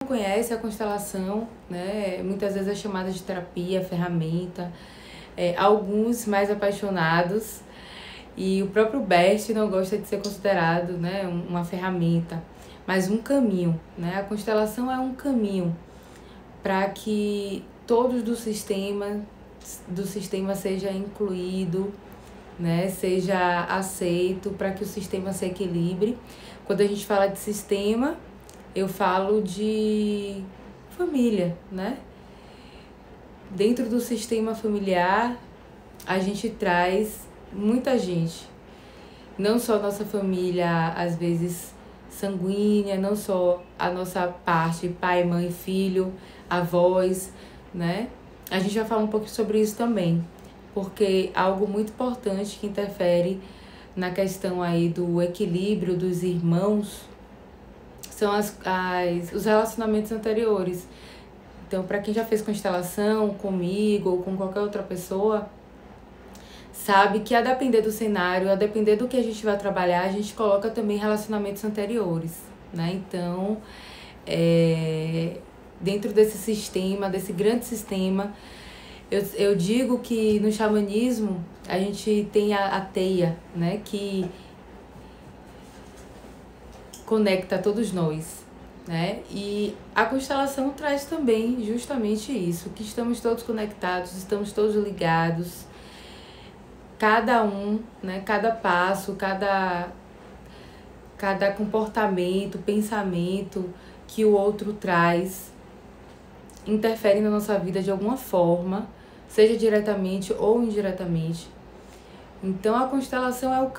Conhece a constelação, né? Muitas vezes é chamada de terapia, ferramenta. Alguns mais apaixonados, e o próprio Bert não gosta de ser considerado, né, uma ferramenta, mas um caminho, né? A constelação é um caminho para que todos do sistema seja incluído, né, seja aceito, para que o sistema se equilibre. Quando a gente fala de sistema, eu falo de família, né? Dentro do sistema familiar, a gente traz muita gente. Não só nossa família, às vezes, sanguínea, não só a nossa parte, pai, mãe, filho, avós, né? A gente vai falar um pouco sobre isso também, porque algo muito importante que interfere na questão aí do equilíbrio dos irmãos são os relacionamentos anteriores. Então, para quem já fez constelação comigo ou com qualquer outra pessoa, sabe que a depender do cenário, a depender do que a gente vai trabalhar, a gente coloca também relacionamentos anteriores, né? Então, dentro desse sistema, desse grande sistema, eu digo que no xamanismo a gente tem a teia, né? Que conecta todos nós, né? E a constelação traz também justamente isso, que estamos todos conectados, estamos todos ligados, cada um, né? Cada passo, cada comportamento, pensamento que o outro traz interfere na nossa vida de alguma forma, seja diretamente ou indiretamente. Então a constelação é um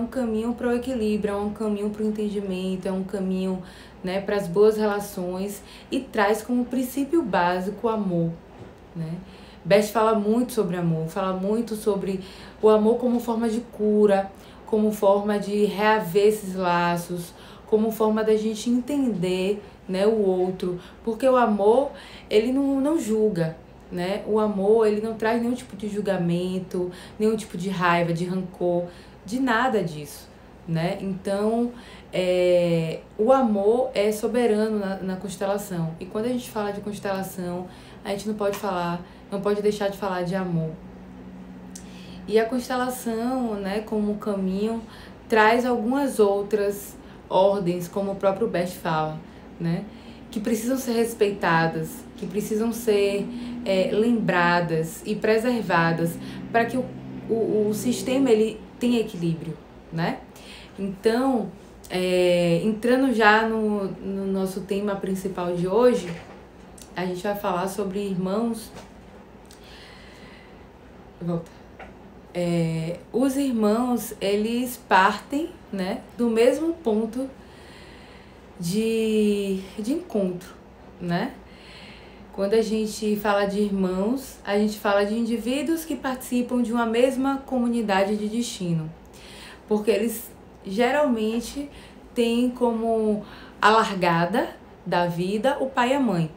caminho para o equilíbrio, é um caminho para o entendimento, é um caminho, né, para as boas relações, e traz como princípio básico o amor, né? Bert fala muito sobre amor, fala muito sobre o amor como forma de cura, como forma de reaver esses laços, como forma da gente entender, né, o outro, porque o amor, ele não julga, né? O amor, ele não traz nenhum tipo de julgamento, nenhum tipo de raiva, de rancor, de nada disso, né? Então, o amor é soberano na constelação. E quando a gente fala de constelação, a gente não pode deixar de falar de amor. E a constelação, né, como caminho, traz algumas outras ordens, como o próprio Bert fala, né? Que precisam ser respeitadas, que precisam ser lembradas e preservadas para que o sistema ele tenha equilíbrio, né? Então, entrando já no nosso tema principal de hoje, a gente vai falar sobre irmãos. Volta. Os irmãos, eles partem, né, do mesmo ponto de encontro, né? Quando a gente fala de irmãos, a gente fala de indivíduos que participam de uma mesma comunidade de destino, porque eles geralmente têm como a largada da vida o pai e a mãe.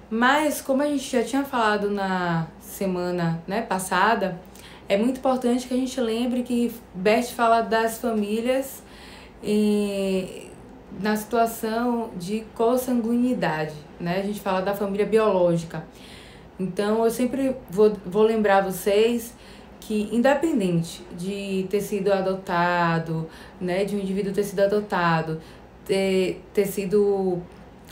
Mas, como a gente já tinha falado na semana, né, passada, é muito importante que a gente lembre que Bert fala das famílias na situação de consanguinidade, né? A gente fala da família biológica. Então, eu sempre vou lembrar vocês que, independente de ter sido adotado, né, de um indivíduo ter sido adotado, ter sido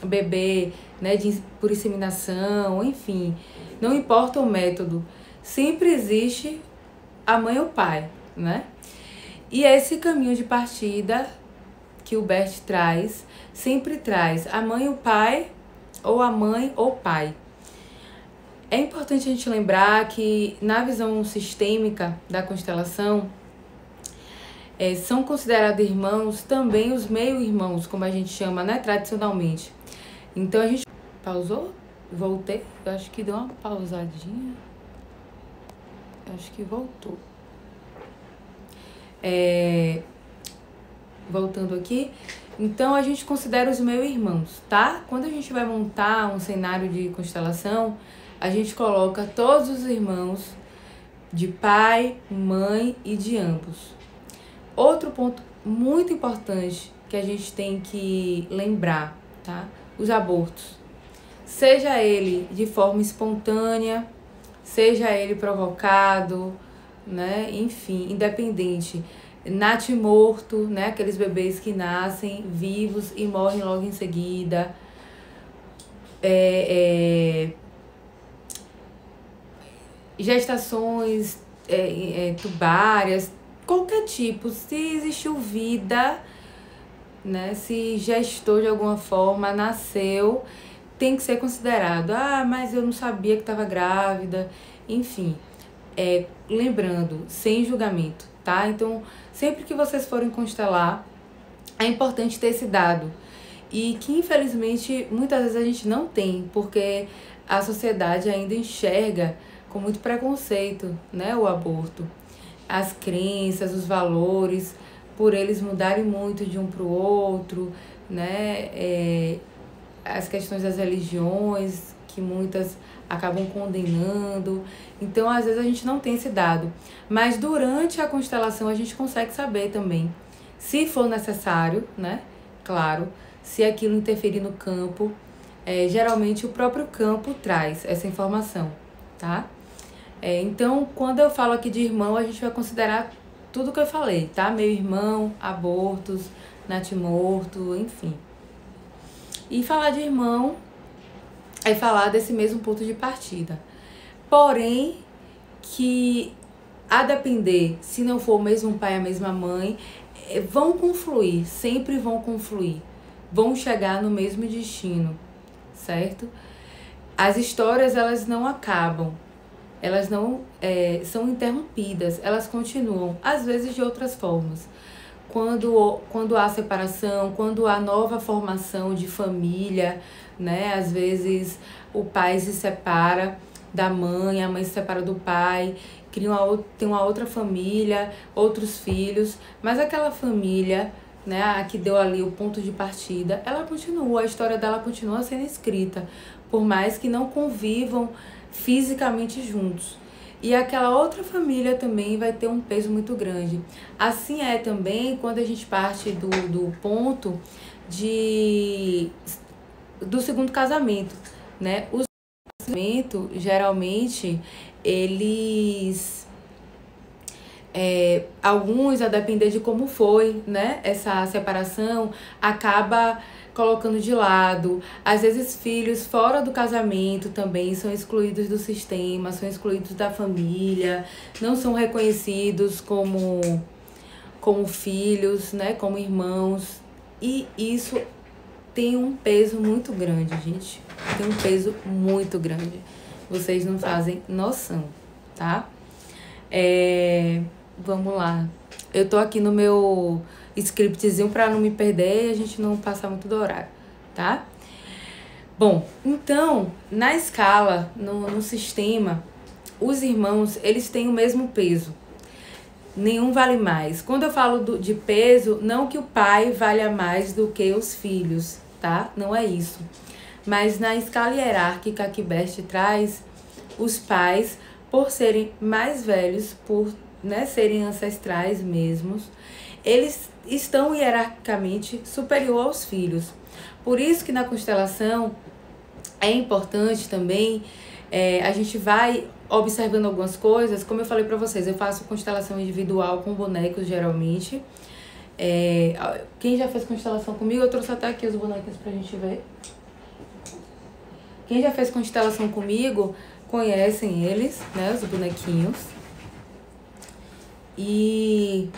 bebê, né, por inseminação, enfim, não importa o método, sempre existe a mãe ou o pai, né? E esse caminho de partida que o Bert traz, sempre traz a mãe e o pai, ou a mãe ou o pai. É importante a gente lembrar que, na visão sistêmica da constelação, são considerados irmãos também os meio-irmãos, como a gente chama, né, tradicionalmente. Então a gente pausou, voltei, eu acho que deu uma pausadinha, acho que voltou. Voltando aqui, então a gente considera os meio-irmãos, tá? Quando a gente vai montar um cenário de constelação, a gente coloca todos os irmãos de pai, mãe e de ambos. Outro ponto muito importante que a gente tem que lembrar, tá? os abortos. Seja ele de forma espontânea, seja ele provocado, né? Enfim, independente. Natimorto, né? Aqueles bebês que nascem vivos e morrem logo em seguida. Gestações tubárias, qualquer tipo. Se existiu vida, né? Se gestou de alguma forma, nasceu, tem que ser considerado. Ah, mas eu não sabia que estava grávida. Enfim, lembrando, sem julgamento, tá? Então, sempre que vocês forem constelar, é importante ter esse dado. E que, infelizmente, muitas vezes a gente não tem, porque a sociedade ainda enxerga com muito preconceito, né, o aborto. As crenças, os valores, por eles mudarem muito de um para o outro, né? As questões das religiões, que muitas acabam condenando. Então, às vezes, a gente não tem esse dado. Mas durante a constelação, a gente consegue saber também, se for necessário, né? Claro, se aquilo interferir no campo. Geralmente, o próprio campo traz essa informação, tá? Então, quando eu falo aqui de irmão, a gente vai considerar tudo que eu falei, tá? Meu irmão, abortos, natimorto, enfim. E falar de irmão é falar desse mesmo ponto de partida. Porém, que a depender, se não for o mesmo pai e a mesma mãe, vão confluir, sempre vão confluir. Vão chegar no mesmo destino, certo? As histórias, elas não acabam. Elas não são interrompidas, elas continuam, às vezes de outras formas. Quando há separação, quando há nova formação de família, né? Às vezes o pai se separa da mãe, a mãe se separa do pai, tem uma outra família, outros filhos, mas aquela família, né, a que deu ali o ponto de partida, ela continua, a história dela continua sendo escrita, por mais que não convivam fisicamente juntos. E aquela outra família também vai ter um peso muito grande. Assim é também quando a gente parte do ponto do segundo casamento, né? O casamento, geralmente, eles... alguns, a depender de como foi, né? Essa separação, acaba colocando de lado. Às vezes filhos fora do casamento também são excluídos do sistema, são excluídos da família, não são reconhecidos como filhos, né, como irmãos. E isso tem um peso muito grande, gente. Tem um peso muito grande. Vocês não fazem noção, tá? Vamos lá. Eu tô aqui no meu scriptzinho para não me perder e a gente não passar muito do horário, tá? Bom, então, na escala, no sistema, os irmãos, eles têm o mesmo peso. Nenhum vale mais. Quando eu falo de peso, não que o pai valha mais do que os filhos, tá? Não é isso. Mas na escala hierárquica que Best traz, os pais, por serem mais velhos, por, né, serem ancestrais mesmos, eles estão hierarquicamente superior aos filhos. Por isso que na constelação é importante também, a gente vai observando algumas coisas. Como eu falei pra vocês, eu faço constelação individual com bonecos geralmente. Quem já fez constelação comigo, eu trouxe até aqui os bonecos pra gente ver. Quem já fez constelação comigo, conhecem eles, né, os bonequinhos. E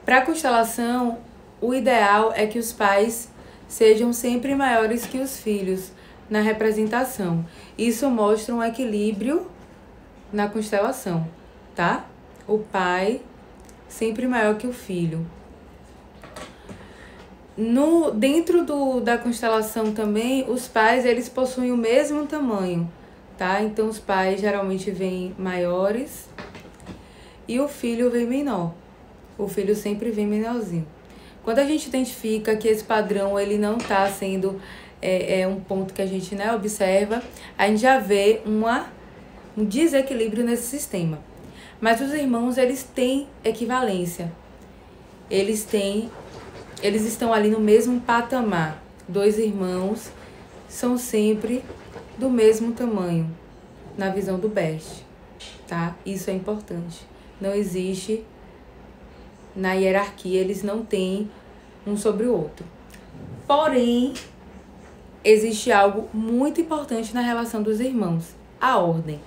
para constelação, o ideal é que os pais sejam sempre maiores que os filhos na representação. Isso mostra um equilíbrio na constelação, tá? O pai sempre maior que o filho. Dentro da constelação também, os pais, eles possuem o mesmo tamanho, tá? Então, os pais geralmente vêm maiores e o filho vem menor. O filho sempre vem menorzinho. Quando a gente identifica que esse padrão, ele não tá sendo um ponto que a gente, né, observa, a gente já vê um desequilíbrio nesse sistema. Mas os irmãos, eles têm equivalência. Eles estão ali no mesmo patamar. dois irmãos são sempre do mesmo tamanho, na visão do Bert, tá? Isso é importante. Não existe na hierarquia, eles não têm um sobre o outro. Porém, existe algo muito importante na relação dos irmãos, a ordem.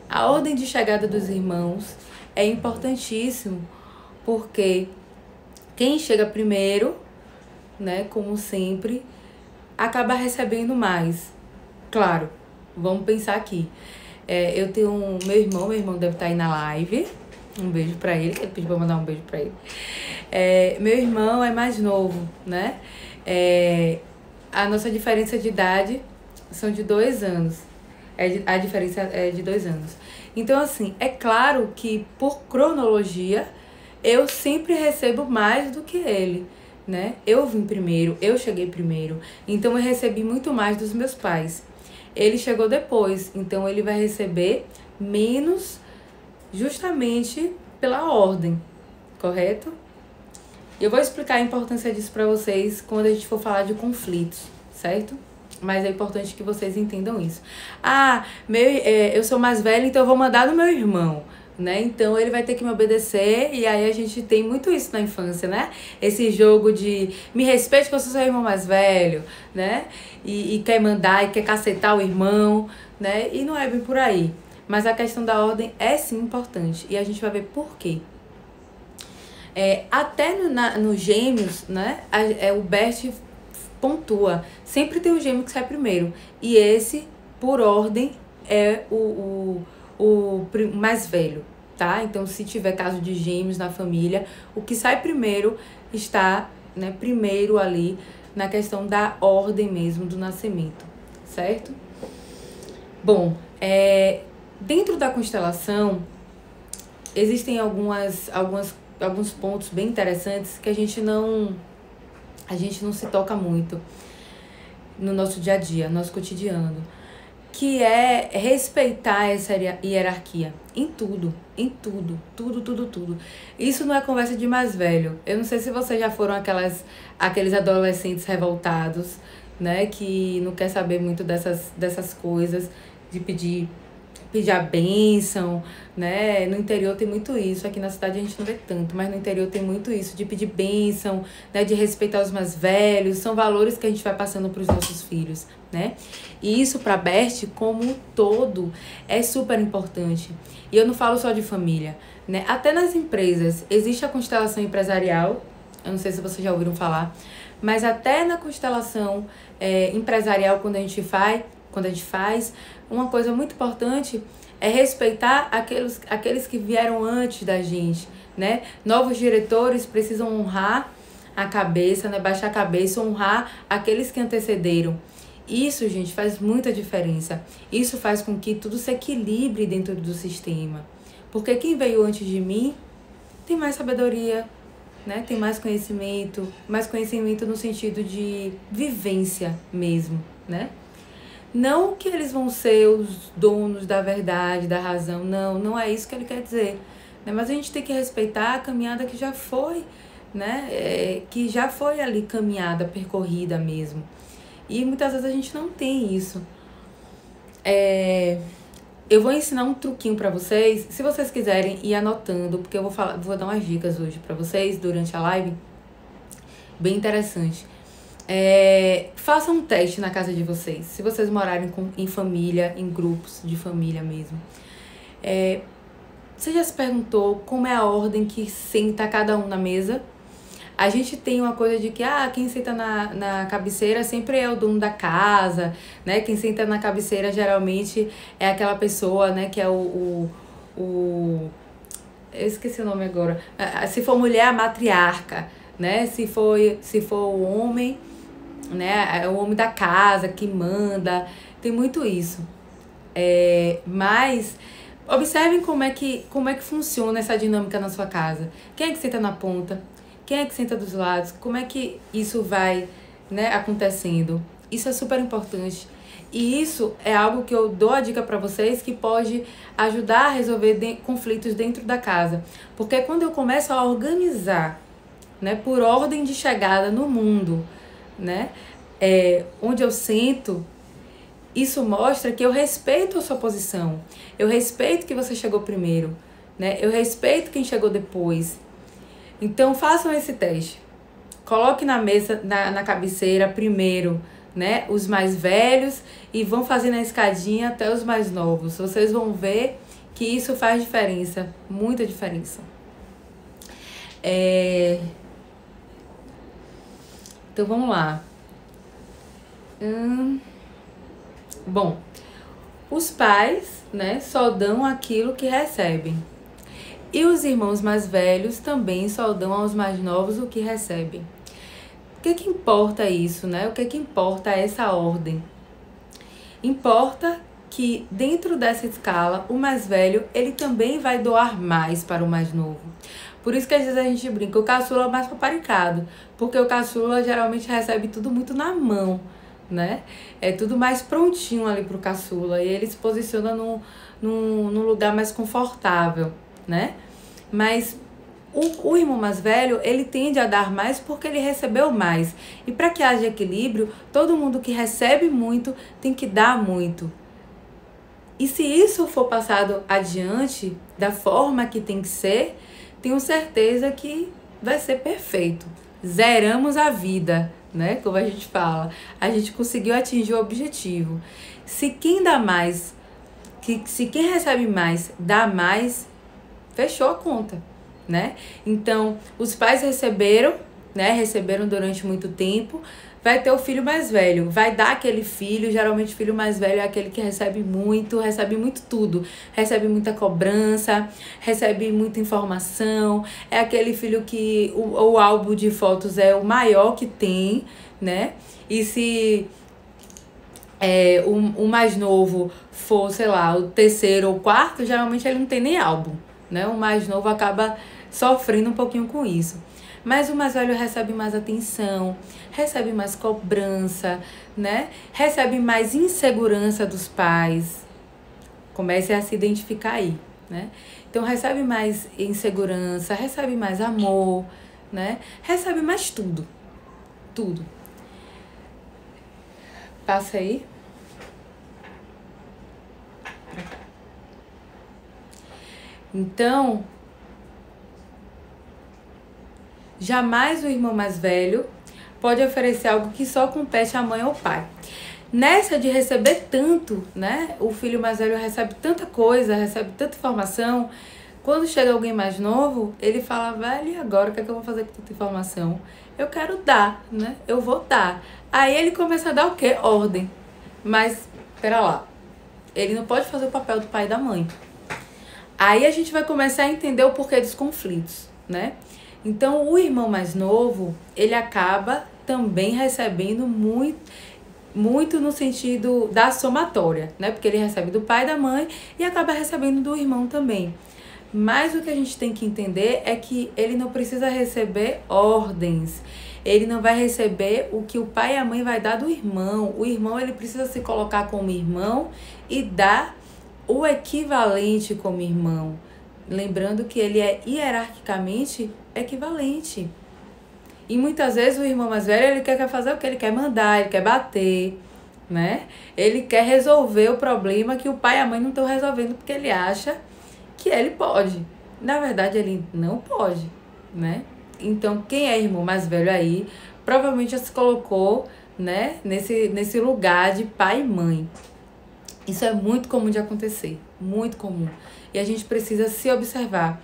A ordem de chegada dos irmãos é importantíssimo, porque quem chega primeiro, né, como sempre, acaba recebendo mais. Claro, vamos pensar aqui. Eu tenho meu irmão deve estar aí na live. Um beijo pra ele, que ele pediu pra mandar um beijo pra ele. Meu irmão é mais novo, né? A nossa diferença de idade são de 2 anos. A diferença é de 2 anos. Então, assim, é claro que por cronologia, eu sempre recebo mais do que ele, né? Eu vim primeiro, eu cheguei primeiro. Então, eu recebi muito mais dos meus pais. Ele chegou depois, então ele vai receber menos justamente pela ordem, correto? Eu vou explicar a importância disso para vocês quando a gente for falar de conflitos, certo? Mas é importante que vocês entendam isso. Eu sou mais velha, então eu vou mandar no meu irmão, né? Então ele vai ter que me obedecer, e aí a gente tem muito isso na infância, né? Esse jogo de me respeite que eu sou seu irmão mais velho, né? E quer mandar, e quer cacetar o irmão, né? E não é bem por aí. Mas a questão da ordem é sim importante, e a gente vai ver por quê. Até no Gêmeos, né? O Bert pontua. Sempre tem o gêmeo que sai primeiro. E esse, por ordem, é o mais velho, tá? Então, se tiver caso de gêmeos na família, o que sai primeiro está, né, primeiro ali na questão da ordem mesmo do nascimento, certo? Bom, dentro da constelação, existem alguns pontos bem interessantes que a gente não se toca muito no nosso dia a dia, no nosso cotidiano, que é respeitar essa hierarquia em tudo. Isso não é conversa de mais velho. Eu não sei se vocês já foram aqueles adolescentes revoltados, né, que não quer saber muito dessas coisas, de pedir a bênção, né? No interior tem muito isso, aqui na cidade a gente não vê tanto, mas no interior tem muito isso, de pedir bênção, né? De respeitar os mais velhos, são valores que a gente vai passando para os nossos filhos, né? E isso para Bert, como um todo, é super importante. E eu não falo só de família, né? Até nas empresas, existe a constelação empresarial, eu não sei se vocês já ouviram falar, mas até na constelação empresarial, quando a gente faz, uma coisa muito importante é respeitar aqueles que vieram antes da gente, né? Novos diretores precisam honrar a cabeça, né? Baixar a cabeça, honrar aqueles que antecederam. Isso, gente, faz muita diferença. Isso faz com que tudo se equilibre dentro do sistema. Porque quem veio antes de mim tem mais sabedoria, né? Tem mais conhecimento no sentido de vivência mesmo, né? Não que eles vão ser os donos da verdade, da razão, não é isso que ele quer dizer, né? Mas a gente tem que respeitar a caminhada que já foi, né? Que já foi ali caminhada, percorrida mesmo. E muitas vezes a gente não tem isso. Eu vou ensinar um truquinho pra vocês, se vocês quiserem ir anotando, porque eu vou dar umas dicas hoje pra vocês durante a live, bem interessante. Façam um teste na casa de vocês, se vocês morarem em família, em grupos de família mesmo. Você já se perguntou como é a ordem que senta cada um na mesa? A gente tem uma coisa de que quem senta na cabeceira sempre é o dono da casa, né? Quem senta na cabeceira geralmente é aquela pessoa, né, que é eu esqueci o nome agora. Se for mulher, a matriarca, né? Se for o homem, né, é o homem da casa que manda. Tem muito isso. Mas observem como é que funciona essa dinâmica na sua casa. Quem é que senta na ponta? Quem é que senta dos lados? Como é que isso vai, né, acontecendo? Isso é super importante. E isso é algo que eu dou a dica para vocês que pode ajudar a resolver conflitos dentro da casa. Porque quando eu começo a organizar, né, por ordem de chegada no mundo, né, onde eu sento, isso mostra que eu respeito a sua posição. Eu respeito que você chegou primeiro, né? Eu respeito quem chegou depois. Então, façam esse teste. Coloque na mesa, na cabeceira primeiro, né, os mais velhos e vão fazendo a escadinha até os mais novos. Vocês vão ver que isso faz diferença, muita diferença. Então, vamos lá. Bom, os pais, né, só dão aquilo que recebem. E os irmãos mais velhos também só dão aos mais novos o que recebem. O que importa isso, né? O que importa essa ordem? Importa que dentro dessa escala, o mais velho, ele também vai doar mais para o mais novo. Por isso que às vezes a gente brinca, o caçula é mais paparicado, porque o caçula geralmente recebe tudo muito na mão, né? É tudo mais prontinho ali pro caçula, e ele se posiciona num lugar mais confortável, né? Mas o irmão mais velho, ele tende a dar mais porque ele recebeu mais. E para que haja equilíbrio, todo mundo que recebe muito tem que dar muito. E se isso for passado adiante da forma que tem que ser, tenho certeza que vai ser perfeito. Zeramos a vida, né? Como a gente fala. A gente conseguiu atingir o objetivo. Se quem dá mais, se quem recebe mais dá mais, fechou a conta, né? Então, os pais receberam, né? Receberam durante muito tempo. Vai ter o filho mais velho, vai dar aquele filho, geralmente o filho mais velho é aquele que recebe muito tudo. Recebe muita cobrança, recebe muita informação, é aquele filho que o álbum de fotos é o maior que tem, né? E se o mais novo for, sei lá, o terceiro ou quarto, geralmente ele não tem nem álbum, né? O mais novo acaba sofrendo um pouquinho com isso. Mas o mais velho recebe mais atenção, recebe mais cobrança, né? Recebe mais insegurança dos pais. Comece a se identificar aí, né? Então, recebe mais insegurança, recebe mais amor, né? Recebe mais tudo. Tudo. Passa aí. Então, jamais o irmão mais velho pode oferecer algo que só compete à mãe ou ao pai. Nessa de receber tanto, né? O filho mais velho recebe tanta coisa, recebe tanta informação. Quando chega alguém mais novo, ele fala, velho, e agora o que é que eu vou fazer com tanta informação? Eu quero dar, né? Eu vou dar. Aí ele começa a dar o quê? Ordem. Mas, pera lá, ele não pode fazer o papel do pai e da mãe. Aí a gente vai começar a entender o porquê dos conflitos, né? Então, o irmão mais novo, ele acaba também recebendo muito no sentido da somatória, né? Porque ele recebe do pai e da mãe e acaba recebendo do irmão também. Mas o que a gente tem que entender é que ele não precisa receber ordens. Ele não vai receber o que o pai e a mãe vai dar do irmão. O irmão, ele precisa se colocar como irmão e dar o equivalente como irmão. Lembrando que ele é hierarquicamente equivalente. E muitas vezes o irmão mais velho, ele quer fazer o que? Ele quer mandar, ele quer bater, né? Ele quer resolver o problema que o pai e a mãe não estão resolvendo porque ele acha que ele pode. Na verdade, ele não pode, né? Então, quem é irmão mais velho aí, provavelmente já se colocou, né, nesse lugar de pai e mãe. Isso é muito comum de acontecer, muito comum. E a gente precisa se observar.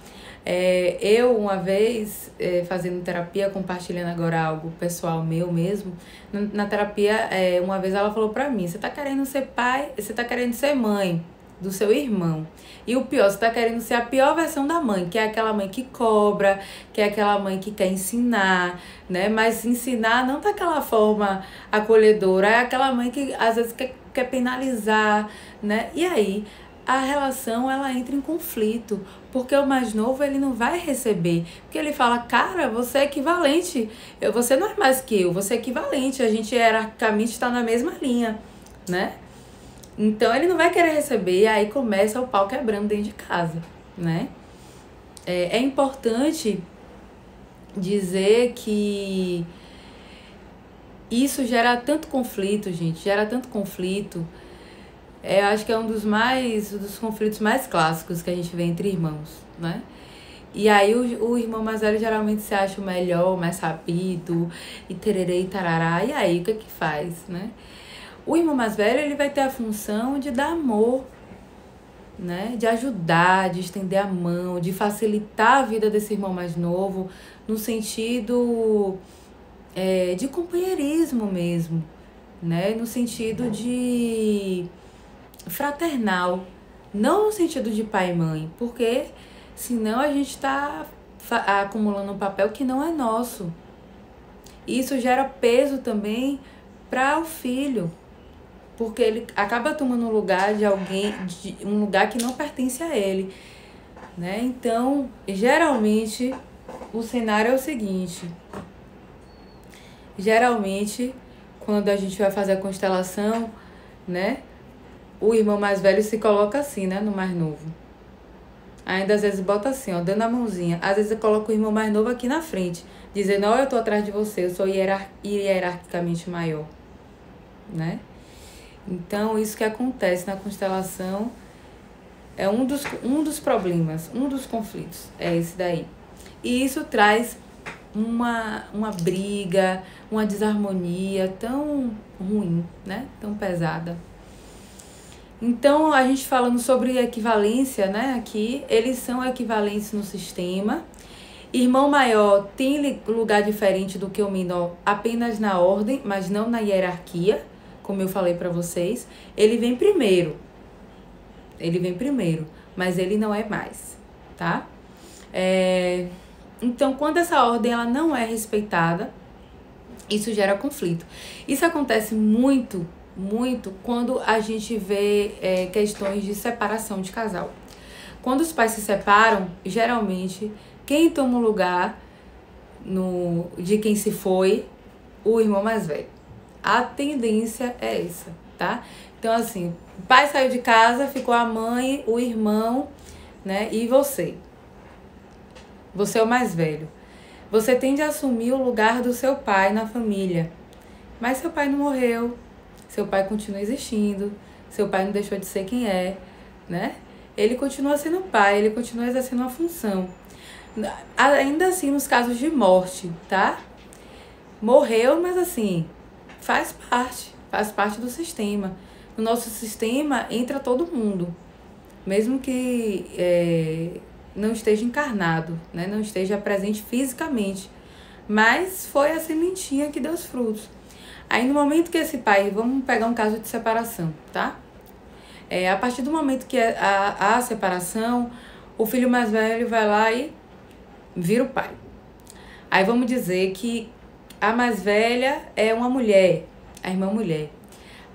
Eu, uma vez, fazendo terapia, compartilhando agora algo pessoal meu mesmo, na terapia, uma vez ela falou pra mim, você tá querendo ser pai, você tá querendo ser mãe do seu irmão. E o pior, você tá querendo ser a pior versão da mãe, que é aquela mãe que cobra, que é aquela mãe que quer ensinar, né? Mas ensinar não daquela forma acolhedora, é aquela mãe que às vezes quer penalizar, né? E aí a relação, ela entra em conflito, porque o mais novo, ele não vai receber, porque ele fala, cara, você é equivalente, você não é mais que eu, você é equivalente, a gente hierarquicamente está na mesma linha, né? Então ele não vai querer receber, e aí começa o pau quebrando dentro de casa, né? É importante dizer que Isso gera tanto conflito, gente, gera tanto conflito. Eu acho que é um dos conflitos mais clássicos que a gente vê entre irmãos, né? E aí o irmão mais velho geralmente se acha o melhor, o mais sabido, e tererê e tarará. E aí, o que que faz, né? O irmão mais velho, ele vai ter a função de dar amor, né? De ajudar, de estender a mão, de facilitar a vida desse irmão mais novo, no sentido de companheirismo mesmo, né? No sentido de fraternal, não no sentido de pai e mãe, porque senão a gente está acumulando um papel que não é nosso. Isso gera peso também para o filho, porque ele acaba tomando um lugar de alguém, um lugar que não pertence a ele, né? Então, geralmente, o cenário é o seguinte. Geralmente, quando a gente vai fazer a constelação, né? O irmão mais velho se coloca assim, né? No mais novo. Ainda às vezes bota assim, ó, dando a mãozinha. Às vezes eu coloco o irmão mais novo aqui na frente, dizendo, ó, eu tô atrás de você, eu sou hierarquicamente maior, né? Então, isso que acontece na constelação é um dos problemas, um dos conflitos, é esse daí. E isso traz uma briga, uma desarmonia tão ruim, né? Tão pesada. Então, a gente falando sobre equivalência, né? Aqui, eles são equivalentes no sistema. Irmão maior tem lugar diferente do que o menor apenas na ordem, mas não na hierarquia, como eu falei para vocês. Ele vem primeiro, mas ele não é mais, tá? Então, quando essa ordem ela não é respeitada, isso gera conflito. Isso acontece muito quando a gente vê questões de separação de casal. Quando os pais se separam, geralmente, quem toma o lugar de quem se foi, o irmão mais velho. A tendência é essa, tá? Então, assim, o pai saiu de casa, ficou a mãe, o irmão, né? E você. Você é o mais velho. Você tende a assumir o lugar do seu pai na família. Mas seu pai não morreu. Seu pai continua existindo. Seu pai não deixou de ser quem é, né? Ele continua sendo pai, ele continua exercendo uma função. Ainda assim, nos casos de morte, tá? Morreu, mas assim, faz parte do sistema. No nosso sistema entra todo mundo, mesmo que não esteja encarnado, né? Não esteja presente fisicamente, mas foi a sementinha que deu os frutos. Aí no momento que esse pai, vamos pegar um caso de separação, tá? A partir do momento que há a separação, o filho mais velho vai lá e vira o pai. Aí vamos dizer que a mais velha é uma mulher, a irmã mulher.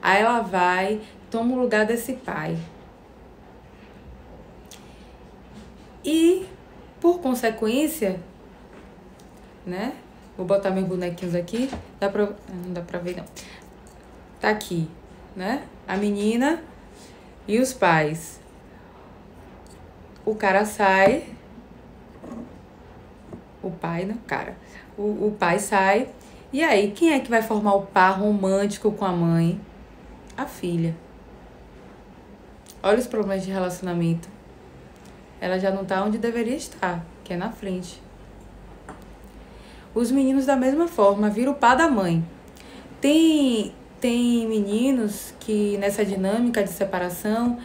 Aí ela vai, toma o lugar desse pai. E, por consequência, né? Vou botar meus bonequinhos aqui. Não dá pra ver, não. Tá aqui, né? A menina e os pais. O cara sai. O pai, né? Cara. O pai sai. E aí, quem é que vai formar o par romântico com a mãe? A filha. Olha os problemas de relacionamento. Ela já não tá onde deveria estar, que é na frente. Os meninos, da mesma forma, viram o par da mãe. Tem meninos que, nessa dinâmica de separação,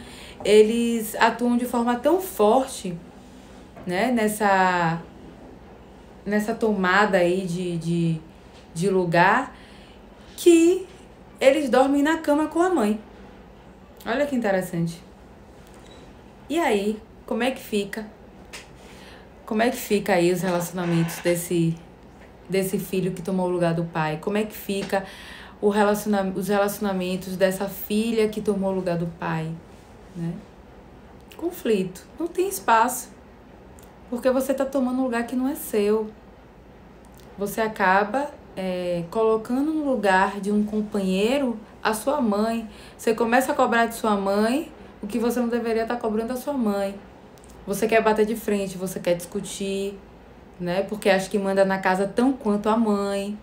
eles atuam de forma tão forte, né? Nessa tomada aí de lugar, que eles dormem na cama com a mãe. Olha que interessante. E aí, como é que fica? Como é que fica aí os relacionamentos desse filho que tomou o lugar do pai? Como é que fica os relacionamentos dessa filha que tomou o lugar do pai, né? Conflito. Não tem espaço. Porque você está tomando um lugar que não é seu. Você acaba colocando no lugar de um companheiro a sua mãe. Você começa a cobrar de sua mãe o que você não deveria estar cobrando da sua mãe. Você quer bater de frente, você quer discutir, né? Porque acha que manda na casa tão quanto a mãe.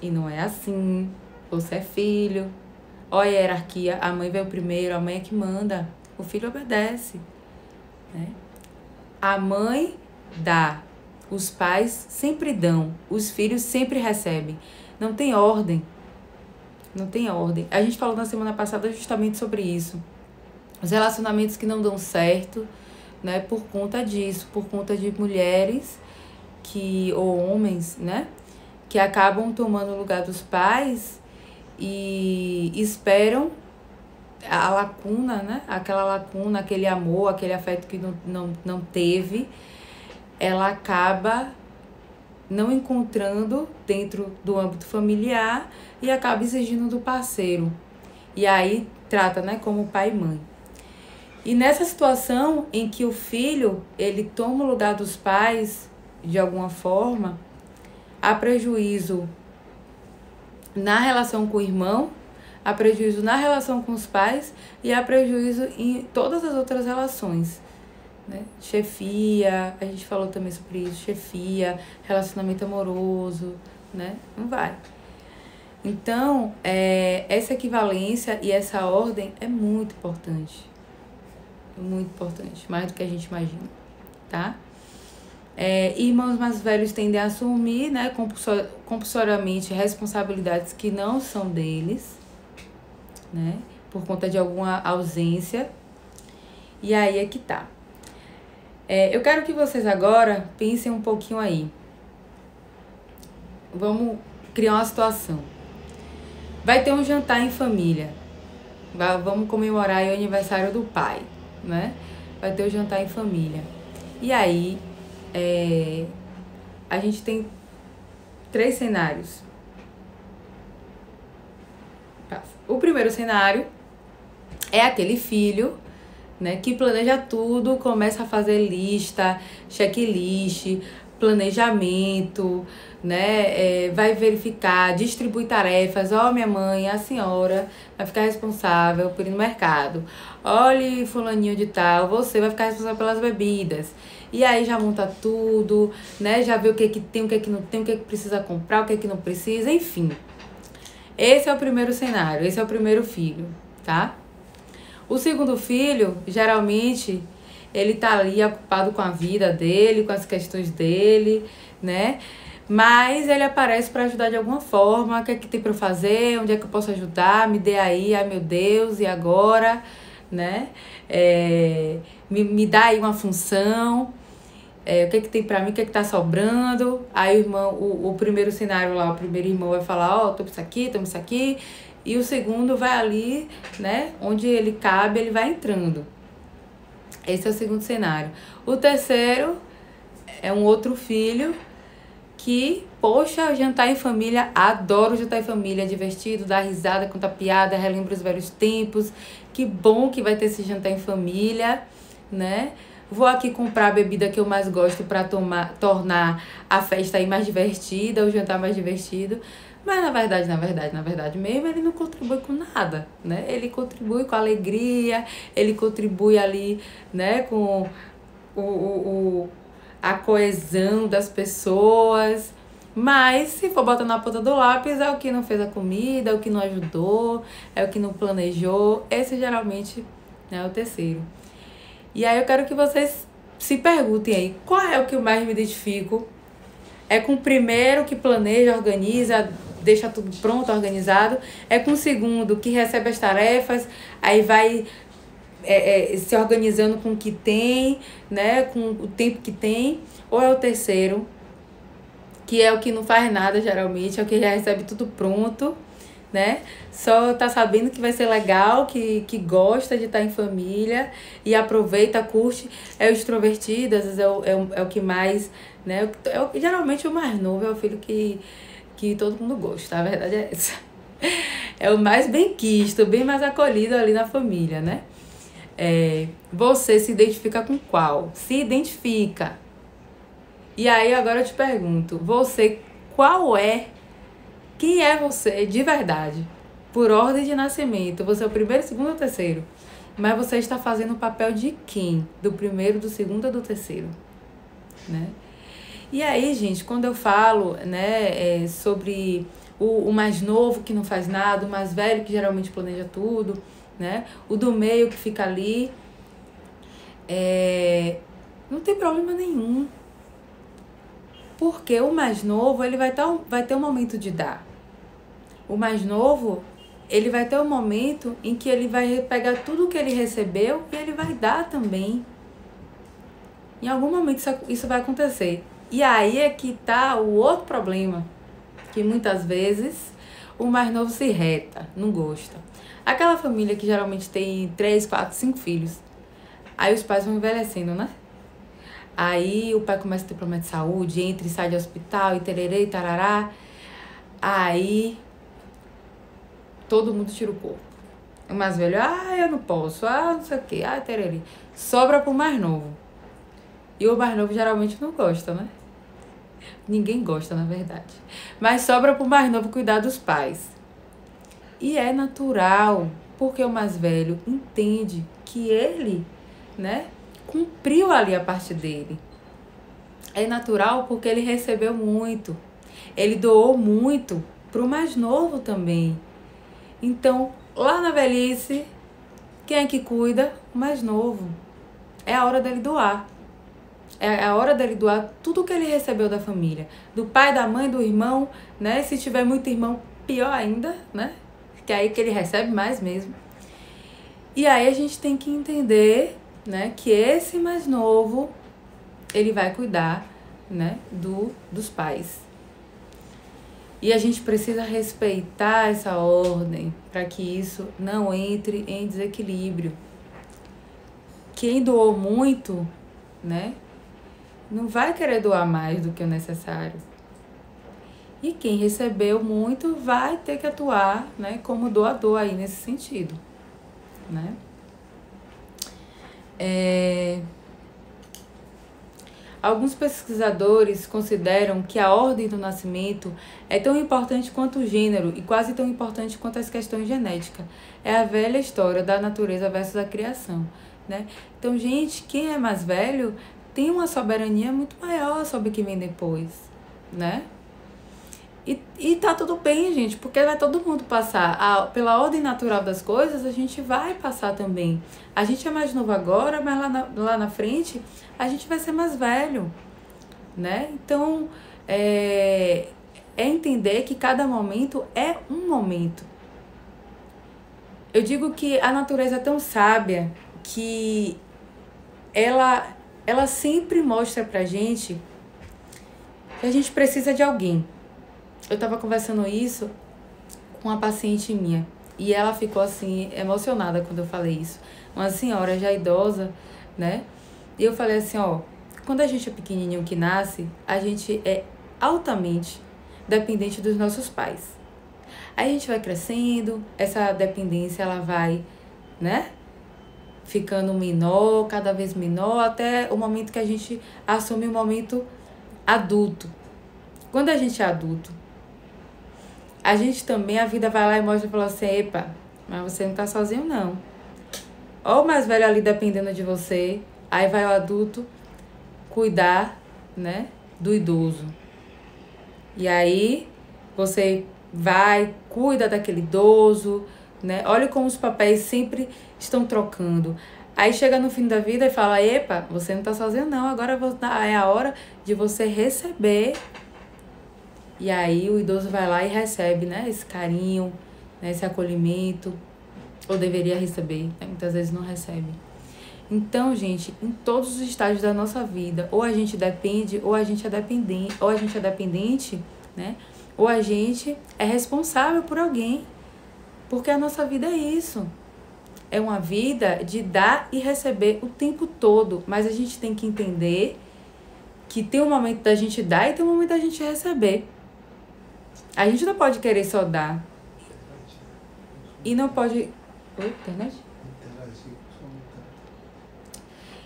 E não é assim, Você é filho. Olha a hierarquia, a mãe veio primeiro, a mãe é que manda. O filho obedece, né? A mãe dá, os pais sempre dão, os filhos sempre recebem. Não tem ordem. Não tem ordem. A gente falou na semana passada justamente sobre isso. Os relacionamentos que não dão certo, né, por conta disso, por conta de mulheres ou homens, né, que acabam tomando o lugar dos pais e esperam a lacuna, né, aquela lacuna, aquele amor, aquele afeto que não teve, ela acaba não encontrando dentro do âmbito familiar e acaba exigindo do parceiro. E aí trata, né, como pai e mãe. E nessa situação em que o filho, ele toma o lugar dos pais, de alguma forma, há prejuízo na relação com o irmão, há prejuízo na relação com os pais e há prejuízo em todas as outras relações, né? Chefia, a gente falou também sobre isso, chefia, relacionamento amoroso, né? Não vai. Então, essa equivalência e essa ordem é muito importante. Muito importante, mais do que a gente imagina, tá? Irmãos mais velhos tendem a assumir, né, compulsoriamente responsabilidades que não são deles, né, por conta de alguma ausência. E aí é que tá. Eu quero que vocês agora pensem um pouquinho aí. Vamos criar uma situação. Vai ter um jantar em família. Vamos comemorar o aniversário do pai, né? Vai ter o jantar em família. E aí, a gente tem 3 cenários. O primeiro cenário é aquele filho, né, que planeja tudo, começa a fazer lista, checklist, planejamento, né, vai verificar, distribui tarefas. Minha mãe, a senhora vai ficar responsável por ir no mercado. Olhe, fulaninho de tal, você vai ficar responsável pelas bebidas. E aí já monta tudo, né, já vê o que tem, o que não tem, o que precisa comprar, o que não precisa, enfim. Esse é o primeiro cenário, esse é o primeiro filho, tá? O segundo filho, geralmente, ele tá ali ocupado com a vida dele, com as questões dele, né? Mas ele aparece para ajudar de alguma forma. O que é que tem para eu fazer? Onde é que eu posso ajudar? Me dê aí, ai meu Deus, e agora? Né? Me dá aí uma função. O que é que tem para mim? O que é que tá sobrando? Aí o irmão, o primeiro cenário lá, o primeiro irmão vai falar, toma isso aqui. E o segundo vai ali, né? Onde ele cabe, ele vai entrando. Esse é o segundo cenário. O terceiro é um outro filho que, poxa, jantar em família, adoro jantar em família, é divertido, dá risada, conta piada, relembra os velhos tempos. Que bom que vai ter esse jantar em família, né? Vou aqui comprar a bebida que eu mais gosto para tornar a festa aí mais divertida, o jantar mais divertido. Mas na verdade mesmo, ele não contribui com nada, né? Ele contribui com alegria, ele contribui ali, né, com a coesão das pessoas. Mas se for botar na ponta do lápis, é o que não fez a comida, é o que não ajudou, é o que não planejou. Esse geralmente, né, é o terceiro. E aí eu quero que vocês se perguntem aí, qual é o que eu mais me identifico? É com o primeiro que planeja, organiza, deixa tudo pronto, organizado. É com o segundo que recebe as tarefas, aí vai se organizando com o que tem, né, com o tempo que tem. Ou é o terceiro, que é o que não faz nada geralmente, é o que já recebe tudo pronto, né? Só tá sabendo que vai ser legal, que gosta de estar em família e aproveita, curte. É o extrovertido, às vezes é o que mais, né? Geralmente o mais novo é o filho que todo mundo gosta, a verdade é essa. É o mais benquisto, bem mais acolhido ali na família, né? Você se identifica com qual? Se identifica. E aí agora eu te pergunto, quem é você de verdade? Por ordem de nascimento, você é o primeiro, segundo ou terceiro? Mas você está fazendo o papel de quem? Do primeiro, do segundo ou do terceiro? Né? E aí, gente, quando eu falo, né, sobre o mais novo que não faz nada, o mais velho que geralmente planeja tudo, né? O do meio que fica ali. Não tem problema nenhum. Porque o mais novo, ele vai ter um momento de dar. O mais novo, ele vai ter um momento em que ele vai pegar tudo que ele recebeu e ele vai dar também. Em algum momento isso vai acontecer. E aí é que tá o outro problema, que muitas vezes o mais novo se irrita, não gosta. Aquela família que geralmente tem 3, 4, 5 filhos. Aí os pais vão envelhecendo, né? Aí o pai começa a ter problema de saúde, entra e sai de hospital, e tererê, e tarará. Aí todo mundo tira o corpo. O mais velho, eu não posso, não sei o quê, tererê. Sobra pro mais novo. E o mais novo geralmente não gosta, né? Ninguém gosta, na verdade. Mas sobra pro mais novo cuidar dos pais. E é natural, porque o mais velho entende que ele, né, cumpriu ali a parte dele. É natural porque ele recebeu muito. Ele doou muito pro mais novo também. Então, lá na velhice, quem é que cuida? O mais novo. É a hora dele doar. É a hora dele doar tudo que ele recebeu da família. Do pai, da mãe, do irmão, né? Se tiver muito irmão, pior ainda, né? Que é aí que ele recebe mais mesmo. E aí a gente tem que entender, né? Que esse mais novo, ele vai cuidar, né? Dos pais. E a gente precisa respeitar essa ordem para que isso não entre em desequilíbrio. Quem doou muito, né? Não vai querer doar mais do que o necessário. E quem recebeu muito vai ter que atuar, né, como doador aí nesse sentido, né? Alguns pesquisadores consideram que a ordem do nascimento é tão importante quanto o gênero e quase tão importante quanto as questões genéticas. É a velha história da natureza versus a criação, né? Então, gente, quem é mais velho tem uma soberania muito maior sobre o que vem depois, né? E tá tudo bem, gente, porque vai todo mundo passar. Pela ordem natural das coisas, a gente vai passar também. A gente é mais novo agora, mas lá na frente, a gente vai ser mais velho, né? Então, é entender que cada momento é um momento. Eu digo que a natureza é tão sábia que ela sempre mostra pra gente que a gente precisa de alguém. Eu tava conversando isso com uma paciente minha e ela ficou assim emocionada quando eu falei isso. Uma senhora já idosa, né? E eu falei assim, quando a gente é pequenininho que nasce, a gente é altamente dependente dos nossos pais. Aí a gente vai crescendo, essa dependência ela vai, né, ficando menor, cada vez menor, até o momento que a gente assume o momento adulto. Quando a gente é adulto, a gente também, a vida vai lá e mostra e fala assim, epa, mas você não tá sozinho não. Ou o mais velho ali dependendo de você, aí vai o adulto cuidar, né, do idoso. E aí você vai, cuida daquele idoso, né? Olha como os papéis sempre estão trocando. Aí chega no fim da vida e fala, epa, você não tá sozinho não, agora é a hora de você receber. E aí o idoso vai lá e recebe, né, esse carinho, né, esse acolhimento, ou deveria receber, né? Muitas vezes não recebe. Então, gente, em todos os estágios da nossa vida, ou a gente depende, ou a gente é dependente, né? Ou a gente é responsável por alguém. Porque a nossa vida é isso. É uma vida de dar e receber o tempo todo. Mas a gente tem que entender que tem um momento da gente dar e tem um momento da gente receber. A gente não pode querer só dar. E não pode... Oi, internet?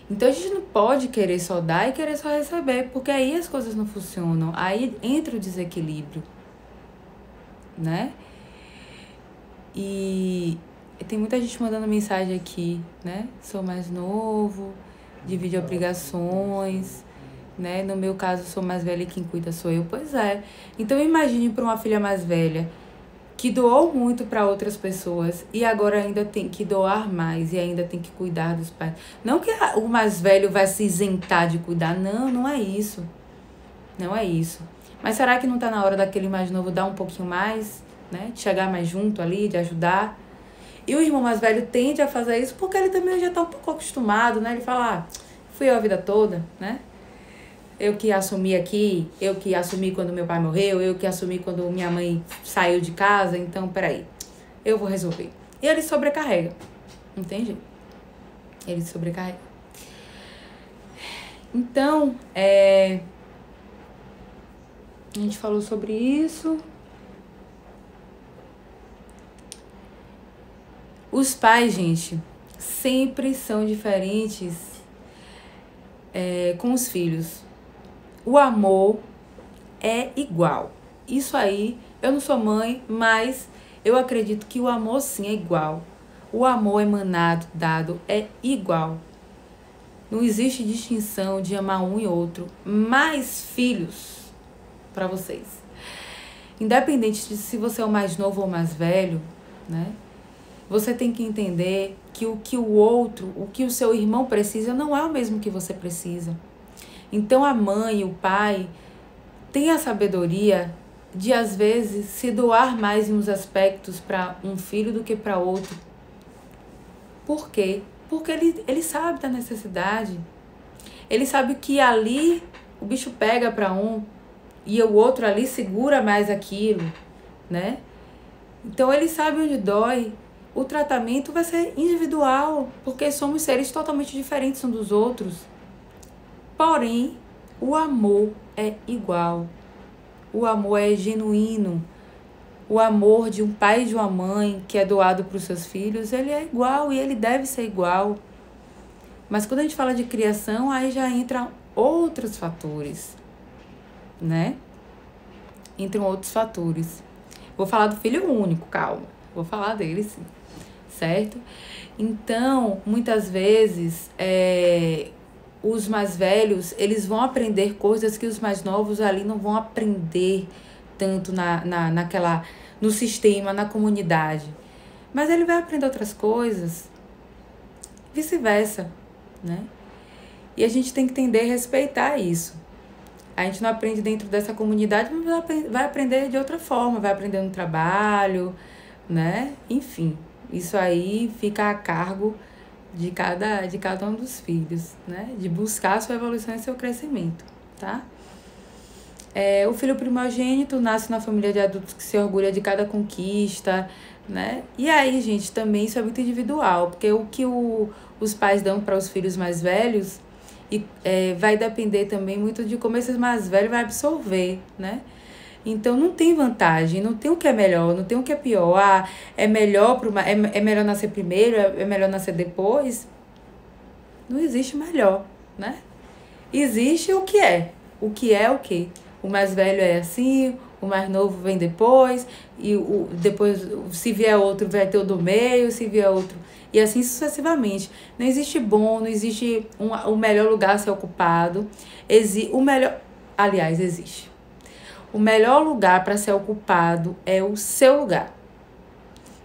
Então a gente não pode querer só dar e querer só receber, porque aí as coisas não funcionam. Aí entra o desequilíbrio, né? E tem muita gente mandando mensagem aqui, né? Sou mais novo, divide obrigações, né? No meu caso, sou mais velha e quem cuida sou eu. Pois é. Então, imagine para uma filha mais velha que doou muito para outras pessoas e agora ainda tem que doar mais e ainda tem que cuidar dos pais. Não que o mais velho vai se isentar de cuidar. Não, não é isso. Não é isso. Mas será que não está na hora daquele mais novo dar um pouquinho mais, né? De chegar mais junto ali, de ajudar? E o irmão mais velho tende a fazer isso porque ele também já está um pouco acostumado, né? Ele fala, fui eu a vida toda, né? Eu que assumi aqui, eu que assumi quando meu pai morreu, eu que assumi quando minha mãe saiu de casa, então, peraí, eu vou resolver. E ele sobrecarrega, não tem jeito. Ele sobrecarrega. Então, a gente falou sobre isso. Os pais, gente, sempre são diferentes com os filhos. O amor é igual. Isso aí, eu não sou mãe, mas eu acredito que o amor sim é igual. O amor emanado, dado, é igual. Não existe distinção de amar um e outro. Mais filhos para vocês. Independente de se você é o mais novo ou o mais velho, né? Você tem que entender que o outro, o que o seu irmão precisa, não é o mesmo que você precisa. Então a mãe e o pai têm a sabedoria de, às vezes, se doar mais em uns aspectos para um filho do que para outro. Por quê? Porque ele sabe da necessidade. Ele sabe que ali o bicho pega para um e o outro ali segura mais aquilo, né? Então ele sabe onde dói. O tratamento vai ser individual, porque somos seres totalmente diferentes uns dos outros. Porém, o amor é igual. O amor é genuíno. O amor de um pai e de uma mãe que é doado para os seus filhos, ele é igual e ele deve ser igual. Mas quando a gente fala de criação, aí já entram outros fatores, né? Entram outros fatores. Vou falar do filho único, calma. Vou falar dele sim, certo? Então, muitas vezes, os mais velhos, eles vão aprender coisas que os mais novos ali não vão aprender tanto no sistema, na comunidade. Mas ele vai aprender outras coisas, vice-versa, né? E a gente tem que entender e respeitar isso. A gente não aprende dentro dessa comunidade, mas vai aprender de outra forma, vai aprender no trabalho, né? Enfim, isso aí fica a cargo de cada um dos filhos, né? De buscar a sua evolução e seu crescimento, tá? O filho primogênito nasce na família de adultos que se orgulha de cada conquista, né? E aí, gente, também isso é muito individual, porque o que os pais dão para os filhos mais velhos vai depender também muito de como esses mais velhos vai absorver, né? Então, não tem vantagem, não tem o que é melhor, não tem o que é pior. É melhor nascer primeiro, é melhor nascer depois. Não existe melhor, né? Existe o que é. O que é o quê? O mais velho é assim, o mais novo vem depois, e depois, se vier outro, vai ter o do meio, se vier outro... E assim sucessivamente. Não existe bom, não existe o melhor lugar a ser ocupado. Existe. O melhor lugar para ser ocupado é o seu lugar.